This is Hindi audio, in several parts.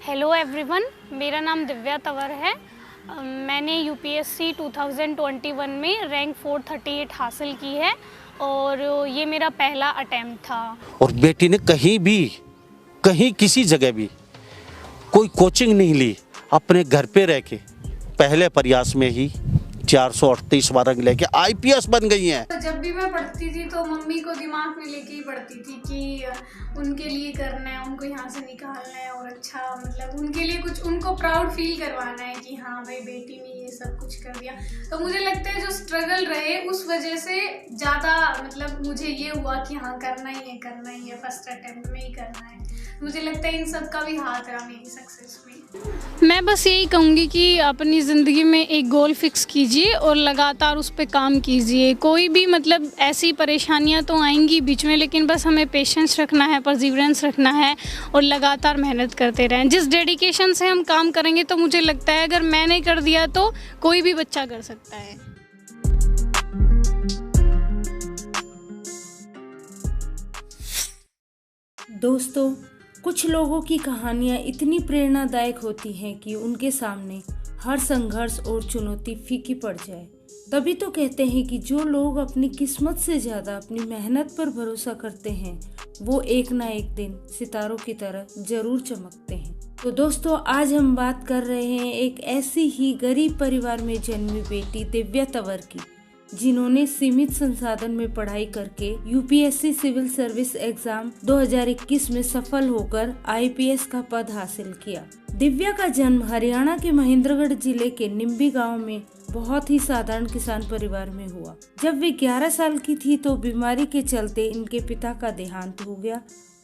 हेलो एवरीवन, मेरा नाम दिव्या तंवर है। मैंने यूपीएससी 2021 में रैंक 438 हासिल की है और ये मेरा पहला अटेम्प्ट था। और बेटी ने कहीं किसी जगह भी कोई कोचिंग नहीं ली, अपने घर पे रह के पहले प्रयास में ही 438 अंक लेके आईपीएस बन गई हैं। तो जब भी मैं पढ़ती थी तो मम्मी को दिमाग में लेके ही पढ़ती थी कि उनके लिए करना है, उनको यहाँ से निकालना है और अच्छा मतलब उनके लिए कुछ उनको प्राउड फील करवाना है कि हाँ भाई बेटी ने ये सब कुछ कर दिया। तो मुझे लगता है जो स्ट्रगल रहे उस वजह से ज़्यादा मतलब मुझे ये हुआ कि हाँ करना ही है, फर्स्ट अटेम्प्ट में ही करना है। मुझे लगता है इन सब का भी हाथ रहा मेरी सक्सेस में। मैं बस यही कहूँगी कि अपनी ज़िंदगी में एक गोल फिक्स कीजिए और लगातार उस पर काम कीजिए। कोई भी मतलब ऐसी परेशानियाँ तो आएंगी बीच में, लेकिन बस हमें पेशेंस रखना है, परसिवरेंस रखना है और लगातार मेहनत करते रहें। जिस डेडिकेशन से हम काम करेंगे तो मुझे लगता है अगर मैंने कर दिया तो कोई भी बच्चा कर सकता है। दोस्तों, कुछ लोगों की कहानियाँ इतनी प्रेरणादायक होती हैं कि उनके सामने हर संघर्ष और चुनौती फीकी पड़ जाए। तभी तो कहते हैं कि जो लोग अपनी किस्मत से ज़्यादा अपनी मेहनत पर भरोसा करते हैं वो एक ना एक दिन सितारों की तरह जरूर चमकते हैं। तो दोस्तों, आज हम बात कर रहे हैं एक ऐसी ही गरीब परिवार में जन्मी बेटी दिव्या तंवर की, जिन्होंने सीमित संसाधन में पढ़ाई करके यूपीएससी सिविल सर्विस एग्जाम 2021 में सफल होकर आईपीएस का पद हासिल किया। दिव्या का जन्म हरियाणा के महेंद्रगढ़ जिले के निम्बी गांव में बहुत ही साधारण किसान परिवार में हुआ। जब वे 11 साल की थी तो बीमारी के चलते इनके पिता का देहांत हो गया।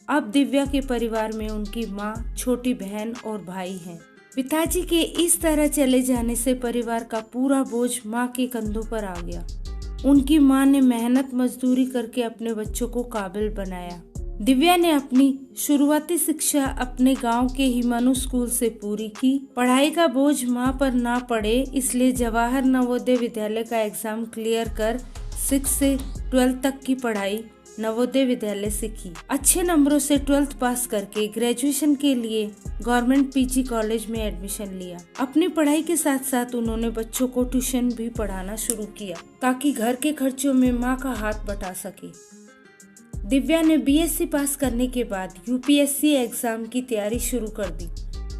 अब दिव्या के परिवार में उनकी माँ, छोटी बहन और भाई हैं। पिताजी के इस तरह चले जाने से परिवार का पूरा बोझ माँ के कंधों पर आ गया। उनकी माँ ने मेहनत मजदूरी करके अपने बच्चों को काबिल बनाया। दिव्या ने अपनी शुरुआती शिक्षा अपने गांव के हिमानु स्कूल से पूरी की। पढ़ाई का बोझ माँ पर ना पड़े इसलिए जवाहर नवोदय विद्यालय का एग्जाम क्लियर कर 6 से 12 तक की पढ़ाई नवोदय विद्यालय से की। अच्छे नंबरों से 12th पास करके ग्रेजुएशन के लिए गवर्नमेंट पीजी कॉलेज में एडमिशन लिया। अपनी पढ़ाई के साथ साथ उन्होंने बच्चों को ट्यूशन भी पढ़ाना शुरू किया ताकि घर के खर्चों में माँ का हाथ बटा सके। दिव्या ने बीएससी पास करने के बाद यूपीएससी एग्जाम की तैयारी शुरू कर दी।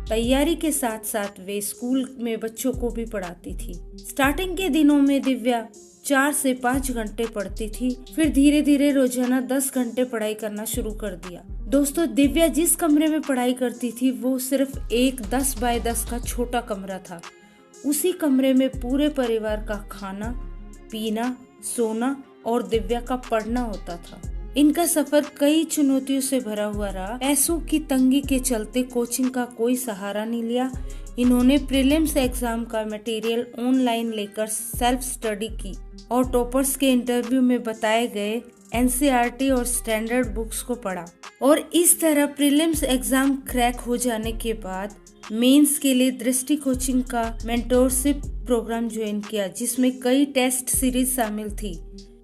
तैयारी के साथ साथ वे स्कूल में बच्चों को भी पढ़ाती थी। स्टार्टिंग के दिनों में दिव्या 4 से 5 घंटे पढ़ती थी, फिर धीरे धीरे रोजाना 10 घंटे पढ़ाई करना शुरू कर दिया। दोस्तों, दिव्या जिस कमरे में पढ़ाई करती थी वो सिर्फ एक 10 बाय 10 का छोटा कमरा था। उसी कमरे में पूरे परिवार का खाना, पीना, सोना और दिव्या का पढ़ना होता था। इनका सफर कई चुनौतियों से भरा हुआ रहा। पैसों की तंगी के चलते कोचिंग का कोई सहारा नहीं लिया। इन्होंने प्रीलिम्स एग्जाम का मटेरियल ऑनलाइन लेकर सेल्फ स्टडी की और टॉपर्स के इंटरव्यू में बताए गए एनसीईआरटी और स्टैंडर्ड बुक्स को पढ़ा और इस तरह प्रीलिम्स एग्जाम क्रैक हो जाने के बाद मेंस के लिए दृष्टि कोचिंग का मेंटोरशिप प्रोग्राम ज्वाइन किया, जिसमें कई टेस्ट सीरीज शामिल थी।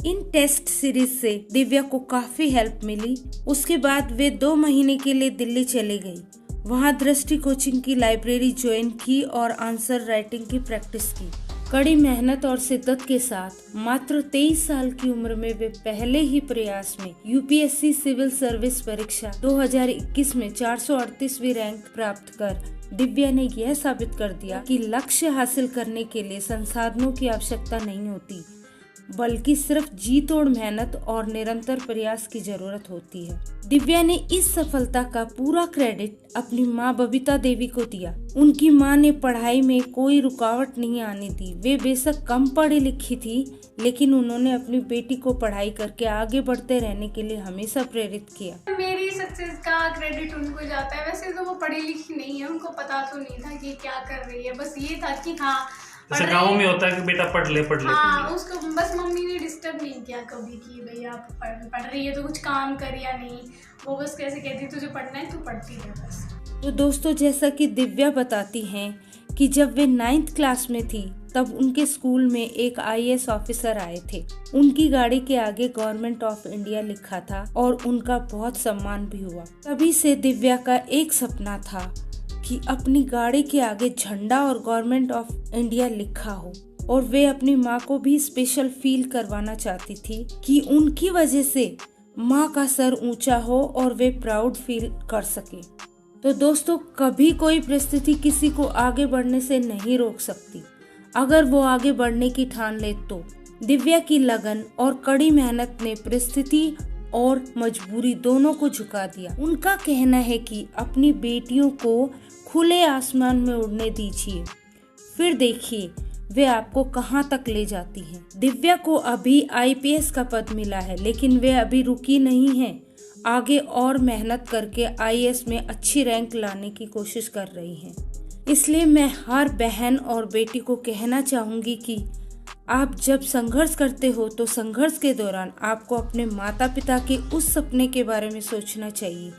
इन टेस्ट सीरीज से दिव्या को काफी हेल्प मिली। उसके बाद वे 2 महीने के लिए दिल्ली चली गई। वहां दृष्टि कोचिंग की लाइब्रेरी ज्वाइन की और आंसर राइटिंग की प्रैक्टिस की। कड़ी मेहनत और शिद्दत के साथ मात्र 23 साल की उम्र में वे पहले ही प्रयास में यूपीएससी सिविल सर्विस परीक्षा 2021 में 438वीं रैंक प्राप्त कर दिव्या ने यह साबित कर दिया कि लक्ष्य हासिल करने के लिए संसाधनों की आवश्यकता नहीं होती, बल्कि सिर्फ जी तोड़ मेहनत और निरंतर प्रयास की जरूरत होती है। दिव्या ने इस सफलता का पूरा क्रेडिट अपनी माँ बबीता देवी को दिया। उनकी माँ ने पढ़ाई में कोई रुकावट नहीं आने दी। वे बेशक कम पढ़ी लिखी थी, लेकिन उन्होंने अपनी बेटी को पढ़ाई करके आगे बढ़ते रहने के लिए हमेशा प्रेरित किया। मेरी सक्सेस का क्रेडिट उनको जाता है। वैसे तो वो पढ़ी लिखी नहीं है, उनको पता तो नहीं था कि क्या कर रही है, बस ये था कि हाँ जैसे गाँव में होता है कि बेटा पढ़ ले। हाँ, उसको बस मम्मी ने डिस्टर्ब नहीं किया कभी कि भई आप पढ़ रही है तो कुछ काम कर या नहीं। वो बस कैसे कहती तुझे पढ़ना है तू पढ़ती है बस। तो दोस्तों, जैसा कि दिव्या बताती हैं कि जब वे 9th क्लास में थी तब उनके स्कूल में एक आईएएस ऑफिसर आए थे। उनकी गाड़ी के आगे गवर्नमेंट ऑफ इंडिया लिखा था और उनका बहुत सम्मान भी हुआ। तभी से दिव्या का एक सपना था कि अपनी गाड़ी के आगे झंडा और गवर्नमेंट ऑफ इंडिया लिखा हो, और वे अपनी माँ को भी स्पेशल फील करवाना चाहती थी कि उनकी वजह से माँ का सर ऊंचा हो और वे प्राउड फील कर सके। तो दोस्तों, कभी कोई परिस्थिति किसी को आगे बढ़ने से नहीं रोक सकती अगर वो आगे बढ़ने की ठान ले तो। दिव्या की लगन और कड़ी मेहनत ने परिस्थिति और मजबूरी दोनों को झुका दिया। उनका कहना है कि अपनी बेटियों को खुले आसमान में उड़ने दीजिए, फिर देखिए वे आपको कहां तक ले जाती हैं। दिव्या को अभी IPS का पद मिला है, लेकिन वे अभी रुकी नहीं हैं। आगे और मेहनत करके IAS में अच्छी रैंक लाने की कोशिश कर रही हैं। इसलिए मैं हर बहन और बेटी को कहना चाहूँगी कि आप जब संघर्ष करते हो तो संघर्ष के दौरान आपको अपने माता पिता के उस सपने के बारे में सोचना चाहिए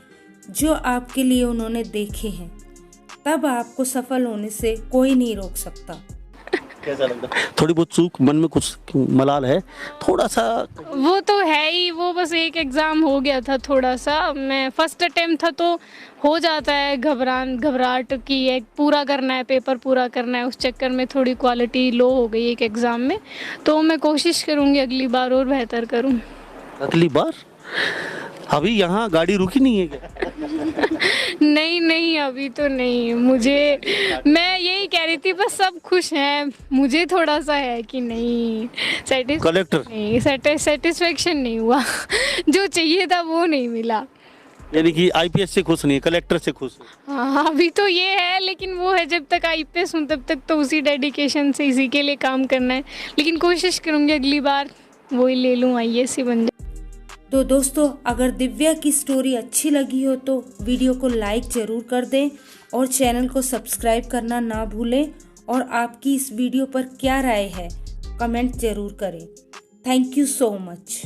जो आपके लिए उन्होंने देखे हैं। तब आपको सफल होने से कोई नहीं रोक सकता। कैसा लगता? थोड़ी बहुत चूक, मन में कुछ मलाल है थोड़ा सा? वो तो है ही, वो बस एक एग्ज़ाम हो गया था थोड़ा सा। मैं फर्स्ट अटेम्प्ट था तो हो जाता है घबराहट की एक पूरा करना है, पेपर पूरा करना है, उस चक्कर में थोड़ी क्वालिटी लो हो गई एक एग्ज़ाम में। तो मैं कोशिश करूँगी अगली बार और बेहतर करूँ। अगली बार? अभी यहाँ गाड़ी रुकी नहीं है क्या? नहीं अभी तो नहीं। मैं यही कह रही थी, बस सब खुश हैं, मुझे थोड़ा सा है कि नहीं कलेक्टर नहीं सेटिस्फेक्शन नहीं हुआ जो चाहिए था वो नहीं मिला। यानी कि IPS से खुश नहीं है, कलेक्टर से खुश है। हाँ, अभी तो ये है, लेकिन वो है जब तक IPS हूँ तब तक तो उसी डेडिकेशन से इसी के लिए काम करना है। लेकिन कोशिश करूँगी अगली बार वही ले लूँ, IAS ही बन जाए। तो दोस्तों, अगर दिव्या की स्टोरी अच्छी लगी हो तो वीडियो को लाइक ज़रूर कर दें और चैनल को सब्सक्राइब करना ना भूलें। और आपकी इस वीडियो पर क्या राय है कमेंट ज़रूर करें। Thank you so much.